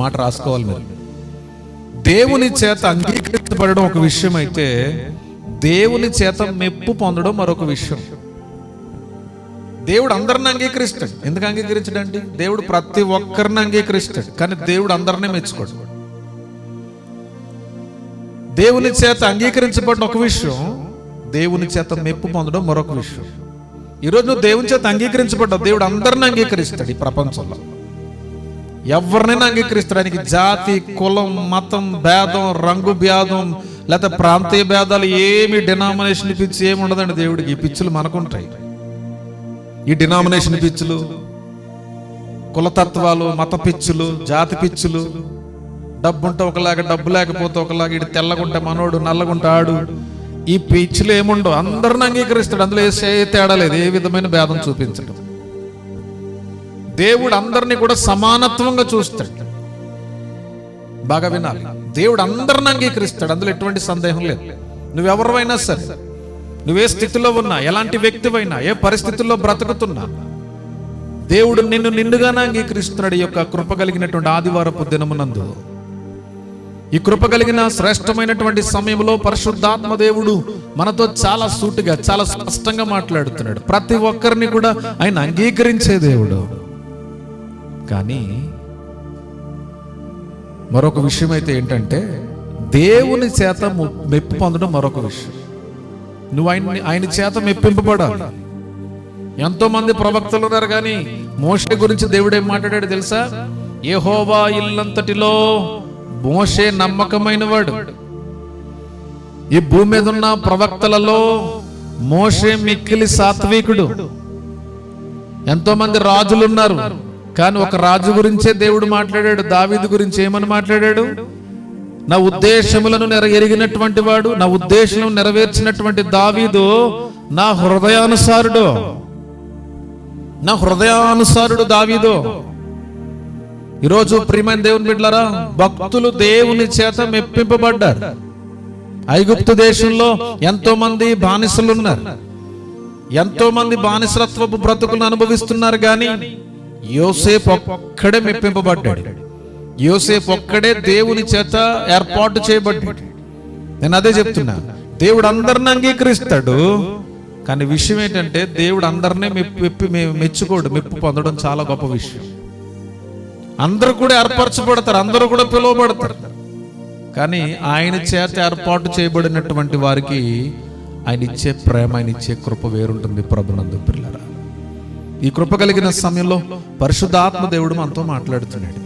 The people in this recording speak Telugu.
మాట రాసుకోవాలి మీరు. దేవుని చేత అంగీకరించబడడం ఒక విషయం అయితే, దేవుని చేత మెప్పు పొందడం మరొక విషయం. దేవుడు అందరిని అంగీకరిస్తాడు. ఎందుకు అంగీకరించడండి? దేవుడు ప్రతి ఒక్కరిని అంగీకరిస్తాడు, కానీ దేవుడు అందరినీ మెచ్చుకోడు. దేవుని చేత అంగీకరించబడిన ఒక విషయం, దేవుని చేత మెప్పు పొందడం మరొక విషయం. ఈరోజు నువ్వు దేవుని చేత అంగీకరించబడ్డావు, దేవుడు అందరిని అంగీకరిస్తాడు. ఈ ప్రపంచంలో ఎవరినైనా అంగీకరిస్తాడు. ఆయనకి జాతి, కులం, మతం, భేదం, రంగు భేదం, లేకపోతే ప్రాంతీయ భేదాలు ఏమి, డినామినేషన్ పిచ్చి ఏమి ఉండదండి దేవుడికి. ఈ పిచ్చులు మనకుంటాయి. ఈ డినామినేషన్ పిచ్చులు, కులతత్వాలు, మత పిచ్చులు, జాతి పిచ్చులు, డబ్బుంటే ఒకలాగా, డబ్బు లేకపోతే ఒకలాగా, ఇటు తెల్లగుంటే మనోడు, నల్లగుంటే ఆడు, ఈ పిచ్చులు ఏముండవు. అందరిని అంగీకరిస్తాడు. అందులో ఏ తేడా లేదు, ఏ విధమైన భేదం చూపించడం. దేవుడు అందరినీ కూడా సమానత్వంగా చూస్తాడు. బాగా వినాలి, దేవుడు అందరిని అంగీకరిస్తాడు, అందులో ఎటువంటి సందేహం లేదు. నువ్వెవరైనా సరే, నువ్వే స్థితిలో ఉన్నా, ఎలాంటి వ్యక్తివైనా, ఏ పరిస్థితుల్లో బ్రతుకుతున్నా, దేవుడు నిన్ను నిండుగానే అంగీకరిస్తున్నాడు. ఈ యొక్క కృప కలిగినటువంటి ఆదివారపు దినమునందు, ఈ కృప కలిగిన శ్రేష్టమైనటువంటి సమయంలో పరిశుద్ధాత్మ దేవుడు మనతో చాలా సూటిగా, చాలా స్పష్టంగా మాట్లాడుతున్నాడు. ప్రతి ఒక్కరిని కూడా ఆయన అంగీకరించే దేవుడు. కానీ మరొక విషయం అయితే ఏంటంటే, దేవుని చేత మెప్పు పొందడం మరొక విషయం. నువ్వు ఆయన చేత మెప్పింపబడాలి. ఎంతో మంది ప్రవక్తలు ఉన్నారు, కానీ మోషే గురించి దేవుడు ఏం మాట్లాడాడు తెలుసా? యెహోవా ఇల్లంతటిలో మోషే నమ్మకమైన వాడు. ఈ భూమి మీద ఉన్న ప్రవక్తలలో మోషే మిక్కిలి సాత్వికుడు. ఎంతో మంది రాజులు ఉన్నారు, కానీ ఒక రాజు గురించే దేవుడు మాట్లాడాడు. దావీదు గురించి ఏమని మాట్లాడాడు? నా ఉద్దేశములను ఎరిగినటువంటి వాడు, నా ఉద్దేశం నెరవేర్చినటువంటి దావీదు నా హృదయానుసారుడు. నా హృదయానుసారుడు దావీదు. ఈరోజు ప్రియమైన దేవుని బిడ్డలారా, భక్తులు దేవుని చేత మెప్పింపబడ్డారు. ఐగుప్తు దేశంలో ఎంతో మంది బానిసలు ఉన్నారు, ఎంతో మంది బానిసత్వపు బ్రతుకులను అనుభవిస్తున్నారు, కానీ యోసేపు ఒక్కడే మెప్పింపబడ్డాడు. యోసేపు ఒక్కడే దేవుని చేత ఏర్పాటు చేయబడ్డాడు. నేను అదే చెప్తున్నా, దేవుడు అందరిని అంగీకరిస్తాడు, కానీ విషయం ఏంటంటే దేవుడు అందరినీ మెచ్చుకోడు. మెప్పు పొందడం చాలా గొప్ప విషయం. అందరూ కూడా ఏర్పరచబడతారు, అందరూ కూడా పిలువబడతారు, కానీ ఆయన చేత ఏర్పాటు చేయబడినటువంటి వారికి ఆయన ఇచ్చే ప్రేమ, ఆయన ఇచ్చే కృప వేరుంటుంది. ప్రభునందు పిల్లరా, ఈ కృప కలిగిన సమయంలో పరిశుద్ధాత్మ దేవుడు మనతో మాట్లాడుతున్నాడు.